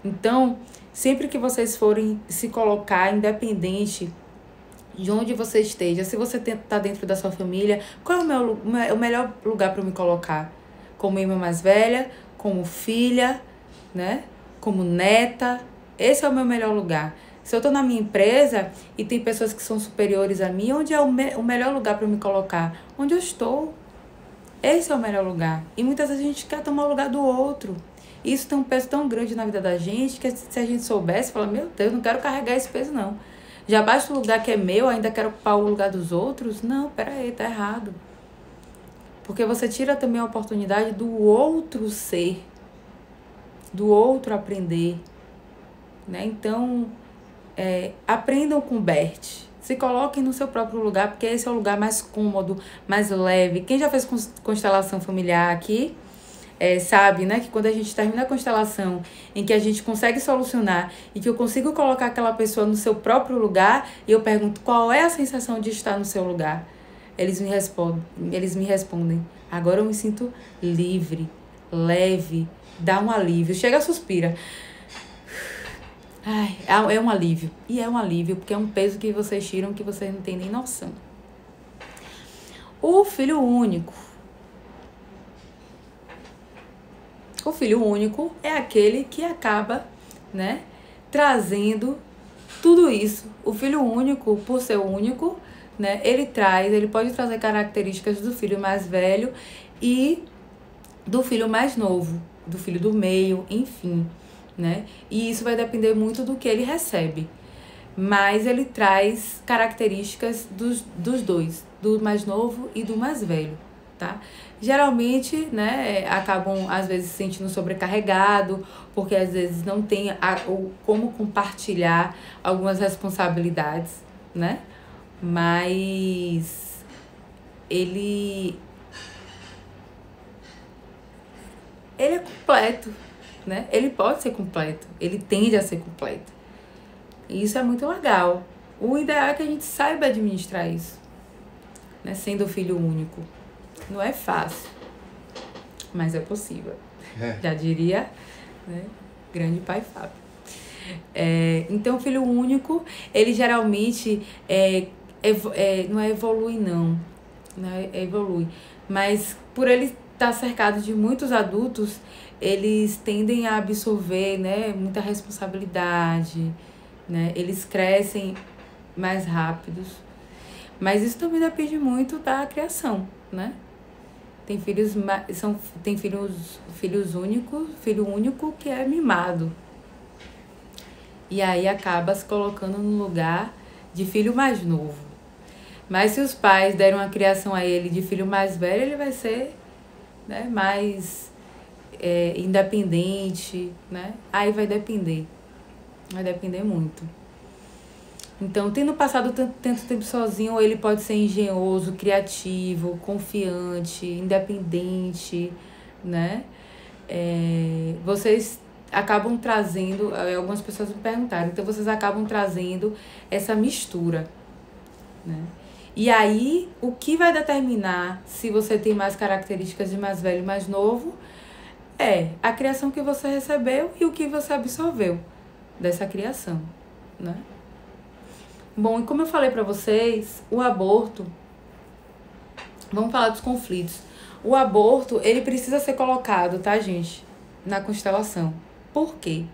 Então, sempre que vocês forem se colocar, independente de onde você esteja, se você está dentro da sua família, qual é o melhor lugar para me colocar? Como irmã mais velha, como filha, né? Como neta. Esse é o meu melhor lugar. Se eu estou na minha empresa e tem pessoas que são superiores a mim, onde é o melhor lugar para me colocar? Onde eu estou. Esse é o melhor lugar. E muitas vezes a gente quer tomar o lugar do outro. Isso tem um peso tão grande na vida da gente que se a gente soubesse, fala, meu Deus, não quero carregar esse peso não. Já basta o lugar que é meu, ainda quero ocupar o lugar dos outros? Não, peraí, tá errado. Porque você tira também a oportunidade do outro ser, do outro aprender, né? Então, aprendam com Bert. Se coloquem no seu próprio lugar, porque esse é o lugar mais cômodo, mais leve. Quem já fez constelação familiar aqui, sabe, né? Que quando a gente termina a constelação, em que a gente consegue solucionar e que eu consigo colocar aquela pessoa no seu próprio lugar, e eu pergunto qual é a sensação de estar no seu lugar. eles me respondem, agora eu me sinto livre, leve, dá um alívio. Chega, suspira. Ai, é um alívio. E é um alívio, porque é um peso que vocês tiram que vocês não têm nem noção. O filho único. O filho único é aquele que acaba, né, trazendo tudo isso. O filho único, por ser único, né, ele pode trazer características do filho mais velho e do filho mais novo, do filho do meio, enfim, né? E isso vai depender muito do que ele recebe. Mas ele traz características dos dois, do mais novo e do mais velho, tá? Geralmente, né, acabam às vezes se sentindo sobrecarregado, porque às vezes não tem como compartilhar algumas responsabilidades, né? Mas ele é completo, né? Ele pode ser completo, ele tende a ser completo. E isso é muito legal. O ideal é que a gente saiba administrar isso, né? Sendo filho único. Não é fácil, mas é possível. Já diria, né, grande pai Fábio. Então, o filho único, ele geralmente não é evolui, não. Não é evolui. Mas por ele estar cercado de muitos adultos, eles tendem a absorver, né, muita responsabilidade, né? Eles crescem mais rápidos. Mas isso também depende muito da criação, né? Tem filhos filho único que é mimado. E aí acaba se colocando no lugar de filho mais novo. Mas se os pais deram a criação a ele de filho mais velho, ele vai ser, né, mais independente, né? Aí vai depender muito. Então, tendo passado tanto tempo sozinho, ele pode ser engenhoso, criativo, confiante, independente, né? Vocês acabam trazendo, algumas pessoas me perguntaram, então vocês acabam trazendo essa mistura, né? E aí, o que vai determinar se você tem mais características de mais velho e mais novo é a criação que você recebeu e o que você absorveu dessa criação, né? Bom, e como eu falei pra vocês, o aborto, vamos falar dos conflitos. O aborto, ele precisa ser colocado, tá, gente, na constelação. Por quê?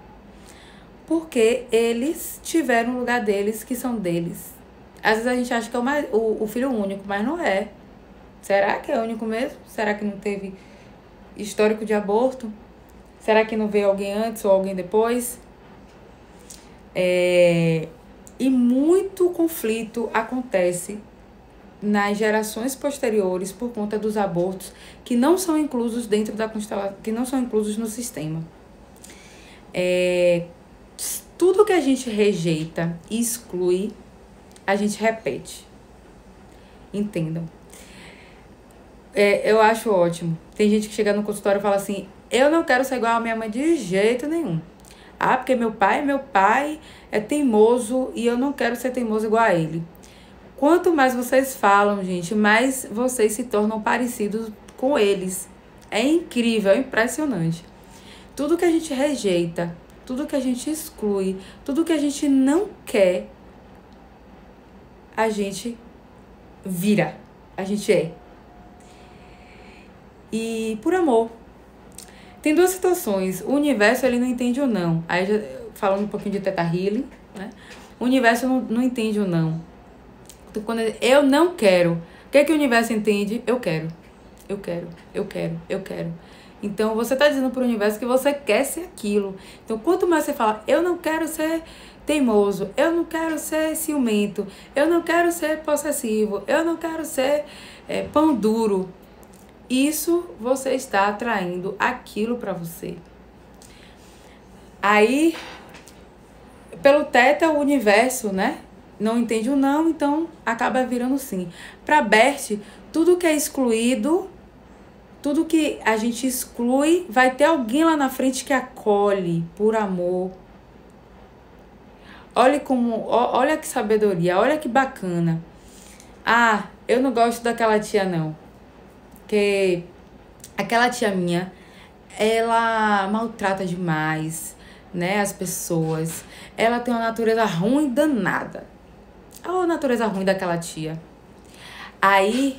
Porque eles tiveram um lugar deles, que são deles. Às vezes a gente acha que é o filho único, mas não é. Será que é único mesmo? Será que não teve histórico de aborto? Será que não veio alguém antes ou alguém depois? E muito conflito acontece nas gerações posteriores por conta dos abortos que não são inclusos dentro da constelação, que não são inclusos no sistema. Tudo que a gente rejeita e exclui, a gente repete. Entendam. Eu acho ótimo. Tem gente que chega no consultório e fala assim, eu não quero ser igual a minha mãe de jeito nenhum. Ah, porque meu pai é teimoso e eu não quero ser teimoso igual a ele. Quanto mais vocês falam, gente, mais vocês se tornam parecidos com eles. É incrível, é impressionante. Tudo que a gente rejeita, tudo que a gente exclui, tudo que a gente não quer, a gente vira, a gente é. E por amor. Tem duas situações. O universo, ele não entende o não. Aí, já, falando um pouquinho de Theta Healing, né? O universo não entende o não. Então, quando eu não quero, o que é que o universo entende? Eu quero. Eu quero, eu quero, eu quero. Então, você está dizendo para o universo que você quer ser aquilo. Então, quanto mais você fala, eu não quero ser teimoso, eu não quero ser ciumento, eu não quero ser possessivo, eu não quero ser pão duro. Isso você está atraindo aquilo para você. Aí, pelo Theta, o universo, né, não entende o não, então acaba virando sim. Para Bert, tudo que é excluído, tudo que a gente exclui, vai ter alguém lá na frente que acolhe por amor. Olha que sabedoria, olha que bacana. Ah, eu não gosto daquela tia não. Porque aquela tia minha, ela maltrata demais, né, as pessoas. Ela tem uma natureza ruim danada. A natureza ruim daquela tia. Aí,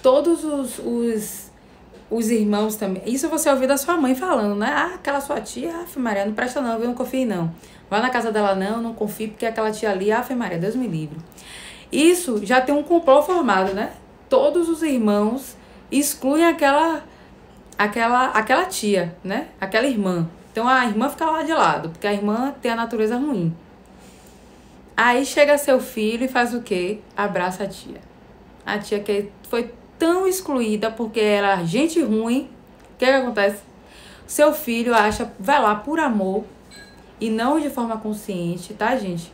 todos os irmãos também. Isso você ouviu da sua mãe falando, né? Ah, aquela sua tia, Ave Maria, não presta não, eu não confio não. Vai na casa dela não confio, porque aquela tia ali, Ave Maria, Deus me livre. Isso já tem um complô formado, né? Todos os irmãos excluem aquela tia, né? Aquela irmã. Então a irmã fica lá de lado, porque a irmã tem a natureza ruim. Aí chega seu filho e faz o quê? Abraça a tia. A tia que foi tão excluída porque era gente ruim. O que acontece? Seu filho acha, vai lá por amor, e não de forma consciente, tá, gente?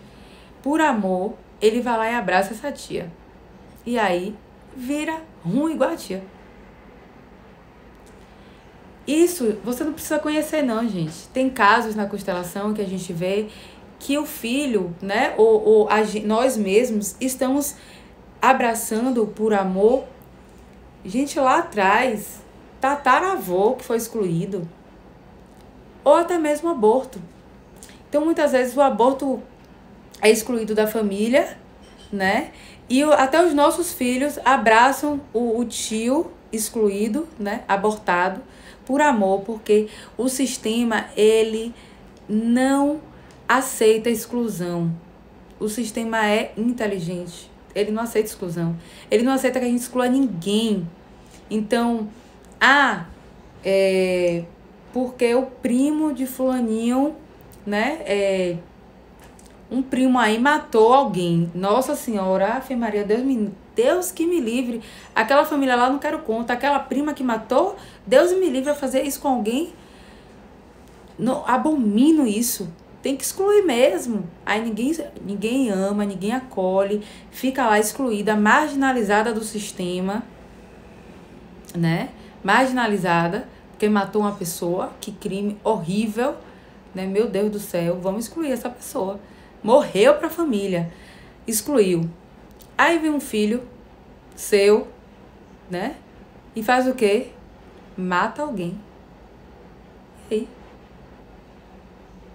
Por amor, ele vai lá e abraça essa tia. E aí, vira ruim igual a tia. Isso, você não precisa conhecer não, gente. Tem casos na constelação que a gente vê que o filho, né, nós mesmos estamos abraçando por amor. Gente, lá atrás, tataravô que foi excluído. Ou até mesmo aborto. Então, muitas vezes, o aborto é excluído da família, né? E até os nossos filhos abraçam o tio excluído, né? Abortado, por amor, porque o sistema, ele não aceita exclusão. O sistema é inteligente. Ele não aceita exclusão. Ele não aceita que a gente exclua ninguém. Então, porque o primo de fulaninho, né, um primo aí matou alguém. Nossa Senhora, Ave Maria, Deus que me livre. Aquela família lá, não quero conta. Aquela prima que matou, Deus me livre a fazer isso com alguém. Não, abomino isso. Tem que excluir mesmo. Aí ninguém ama, ninguém acolhe. Fica lá excluída, marginalizada do sistema, né? Marginalizada, porque matou uma pessoa. Que crime horrível, né? Meu Deus do céu, vamos excluir essa pessoa. Morreu pra família. Excluiu. Aí vem um filho seu, né? E faz o quê? Mata alguém. E aí?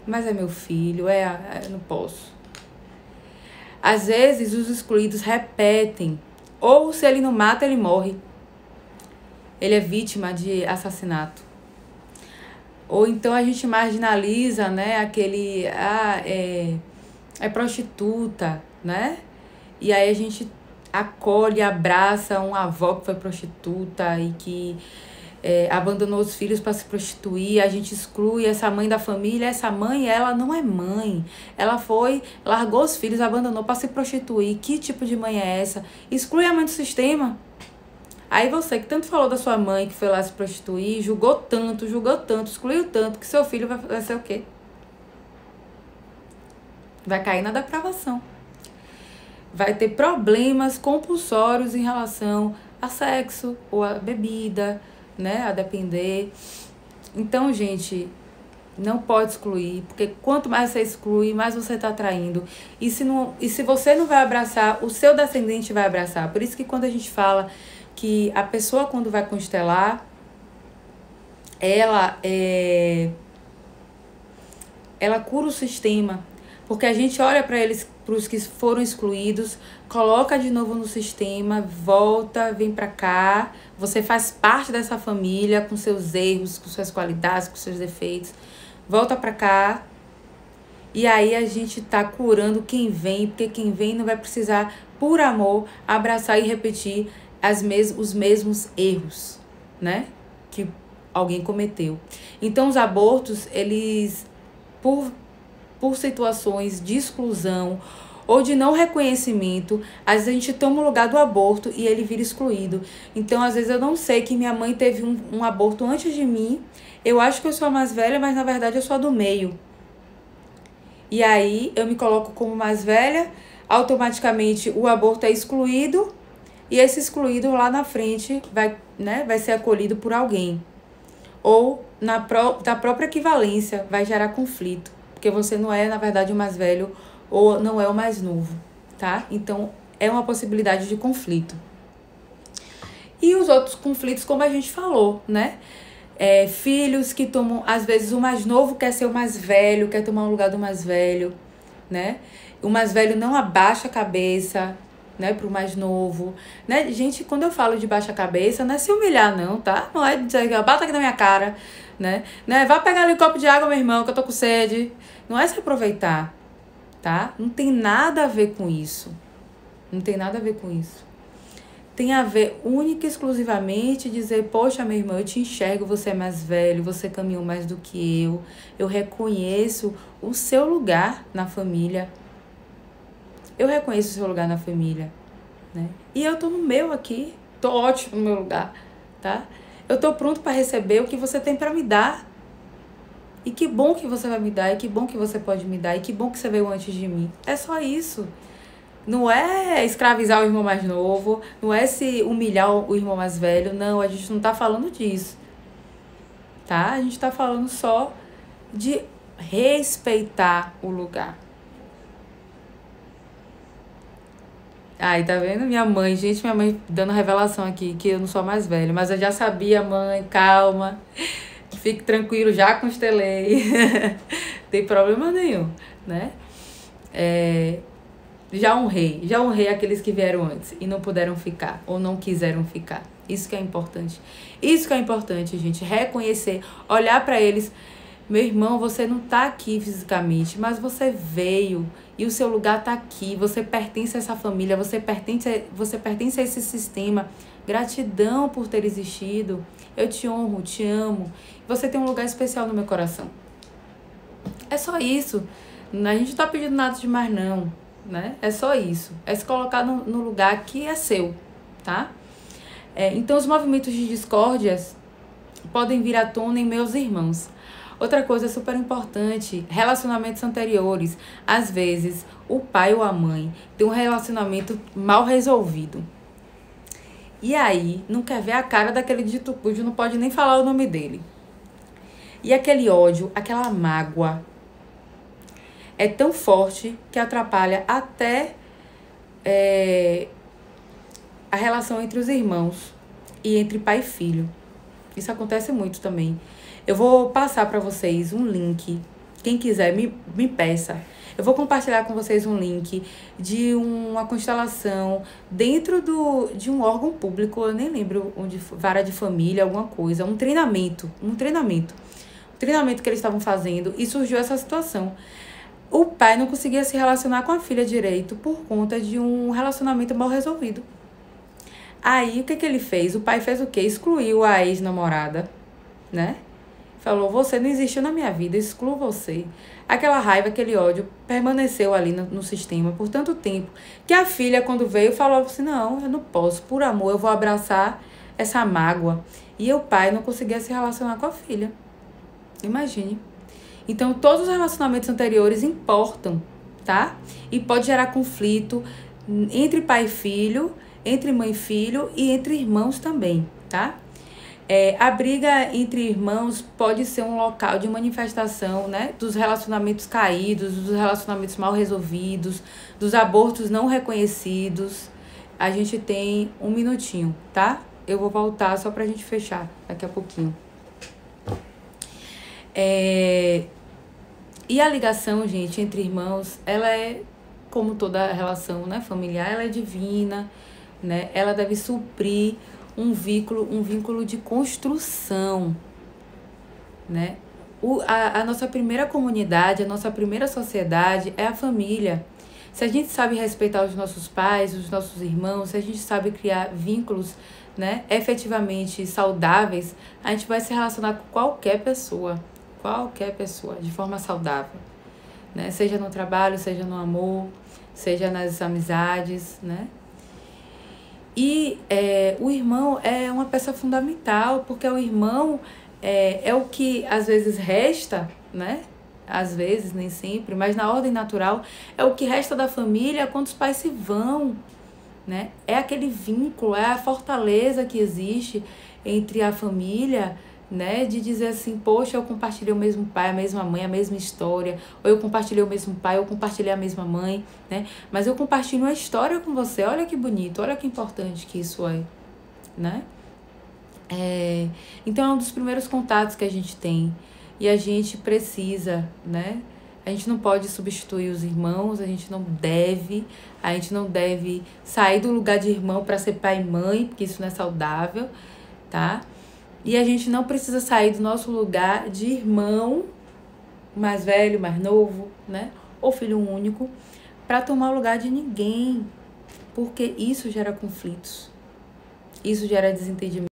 Mas é meu filho, eu não posso. Às vezes os excluídos repetem. Ou se ele não mata, ele morre. Ele é vítima de assassinato. Ou então a gente marginaliza, né? Aquele... é prostituta, né? E aí a gente acolhe, abraça uma avó que foi prostituta e que abandonou os filhos para se prostituir. A gente exclui essa mãe da família. Essa mãe, ela não é mãe. Ela largou os filhos, abandonou para se prostituir. Que tipo de mãe é essa? Exclui a mãe do sistema. Aí você que tanto falou da sua mãe que foi lá se prostituir, julgou tanto, excluiu tanto, que seu filho vai ser o quê? Vai cair na depravação. Vai ter problemas compulsórios em relação a sexo ou a bebida, né? A depender. Então, gente, não pode excluir, porque quanto mais você exclui, mais você está atraindo. E se você não vai abraçar, o seu descendente vai abraçar. Por isso que quando a gente fala que a pessoa, quando vai constelar, ela cura o sistema. Porque a gente olha para eles, para os que foram excluídos, coloca de novo no sistema, volta, vem para cá. Você faz parte dessa família com seus erros, com suas qualidades, com seus defeitos. Volta para cá. E aí a gente tá curando quem vem, porque quem vem não vai precisar, por amor, abraçar e repetir os mesmos erros, né? Que alguém cometeu. Então os abortos, eles, por situações de exclusão ou de não reconhecimento, às vezes a gente toma o lugar do aborto e ele vira excluído. Então, às vezes eu não sei que minha mãe teve um aborto antes de mim, eu acho que eu sou a mais velha, mas na verdade eu sou a do meio. E aí eu me coloco como mais velha, automaticamente o aborto é excluído, e esse excluído lá na frente vai ser acolhido por alguém. Ou da própria equivalência vai gerar conflito. Porque você não é, na verdade, o mais velho ou não é o mais novo, tá? Então, é uma possibilidade de conflito. E os outros conflitos, como a gente falou, né? Filhos que tomam, às vezes o mais novo quer ser o mais velho, quer tomar o lugar do mais velho, né? O mais velho não abaixa a cabeça, né, pro mais novo, né? Gente, quando eu falo de baixa a cabeça, não é se humilhar não, tá? Não é dizer, bata aqui na minha cara, né? Vai pegar ali um copo de água, meu irmão, que eu tô com sede. Não é se aproveitar, tá? Não tem nada a ver com isso. Não tem nada a ver com isso. Tem a ver única e exclusivamente dizer, poxa, meu irmão, eu te enxergo, você é mais velho, você caminhou mais do que eu reconheço o seu lugar na família. Eu reconheço o seu lugar na família, né? E eu tô no meu aqui, tô ótimo no meu lugar, tá? Eu tô pronto para receber o que você tem para me dar. E que bom que você vai me dar, e que bom que você pode me dar, e que bom que você veio antes de mim. É só isso. Não é escravizar o irmão mais novo, não é se humilhar o irmão mais velho, não, a gente não tá falando disso, tá? A gente tá falando só de respeitar o lugar. Ai, tá vendo? Minha mãe, gente, minha mãe dando revelação aqui, que eu não sou a mais velha, mas eu já sabia, mãe, calma, fique tranquilo, já constelei, tem problema nenhum, né? Já honrei aqueles que vieram antes e não puderam ficar ou não quiseram ficar. Isso que é importante. Isso que é importante, gente, reconhecer, olhar para eles. Meu irmão, você não tá aqui fisicamente, mas você veio e o seu lugar tá aqui. Você pertence a essa família, você pertence a esse sistema. Gratidão por ter existido. Eu te honro, te amo. Você tem um lugar especial no meu coração. É só isso. A gente não tá pedindo nada demais, não, né? É só isso. É se colocar no lugar que é seu, tá? Então, os movimentos de discórdias podem vir à tona em meus irmãos. Outra coisa super importante, relacionamentos anteriores. Às vezes, o pai ou a mãe tem um relacionamento mal resolvido. E aí, não quer ver a cara daquele dito cujo, não pode nem falar o nome dele. E aquele ódio, aquela mágoa, é tão forte que atrapalha até a relação entre os irmãos e entre pai e filho. Isso acontece muito também. Eu vou passar para vocês um link. Quem quiser, me peça. Eu vou compartilhar com vocês um link de uma constelação dentro de um órgão público. Eu nem lembro onde, vara de família, alguma coisa. Um treinamento que eles estavam fazendo e surgiu essa situação. O pai não conseguia se relacionar com a filha direito por conta de um relacionamento mal resolvido. Aí, o que ele fez? O pai fez o quê? Excluiu a ex-namorada, né? Falou, você não existiu na minha vida, excluo você. Aquela raiva, aquele ódio permaneceu ali no sistema por tanto tempo, que a filha, quando veio, falou assim, não, eu não posso, por amor, eu vou abraçar essa mágoa. E o pai não conseguia se relacionar com a filha. Imagine. Então, todos os relacionamentos anteriores importam, tá? E pode gerar conflito entre pai e filho, entre mãe e filho e entre irmãos também, tá? A briga entre irmãos pode ser um local de manifestação, né, dos relacionamentos caídos, dos relacionamentos mal resolvidos, dos abortos não reconhecidos. A gente tem um minutinho, tá? Eu vou voltar só pra gente fechar daqui a pouquinho. E a ligação, gente, entre irmãos, ela é, como toda relação, né, familiar, ela é divina, né? Ela deve suprir um vínculo de construção, né? A nossa primeira comunidade, a nossa primeira sociedade é a família. Se a gente sabe respeitar os nossos pais, os nossos irmãos, se a gente sabe criar vínculos, né, efetivamente saudáveis, a gente vai se relacionar com qualquer pessoa, de forma saudável, né? Seja no trabalho, seja no amor, seja nas amizades, né? E o irmão é uma peça fundamental, porque o irmão é o que às vezes resta, né? Às vezes, nem sempre, mas na ordem natural, é o que resta da família quando os pais se vão, né? É aquele vínculo, é a fortaleza que existe entre a família, né? De dizer assim, poxa, eu compartilhei o mesmo pai, a mesma mãe, a mesma história, ou eu compartilhei o mesmo pai, eu compartilhei a mesma mãe, né? Mas eu compartilho uma história com você, olha que bonito, olha que importante que isso é, né? Então é um dos primeiros contatos que a gente tem, e a gente precisa, né? A gente não pode substituir os irmãos, a gente não deve sair do lugar de irmão para ser pai e mãe, porque isso não é saudável, tá? E a gente não precisa sair do nosso lugar de irmão mais velho, mais novo, né? Ou filho único, para tomar o lugar de ninguém, porque isso gera conflitos, isso gera desentendimento.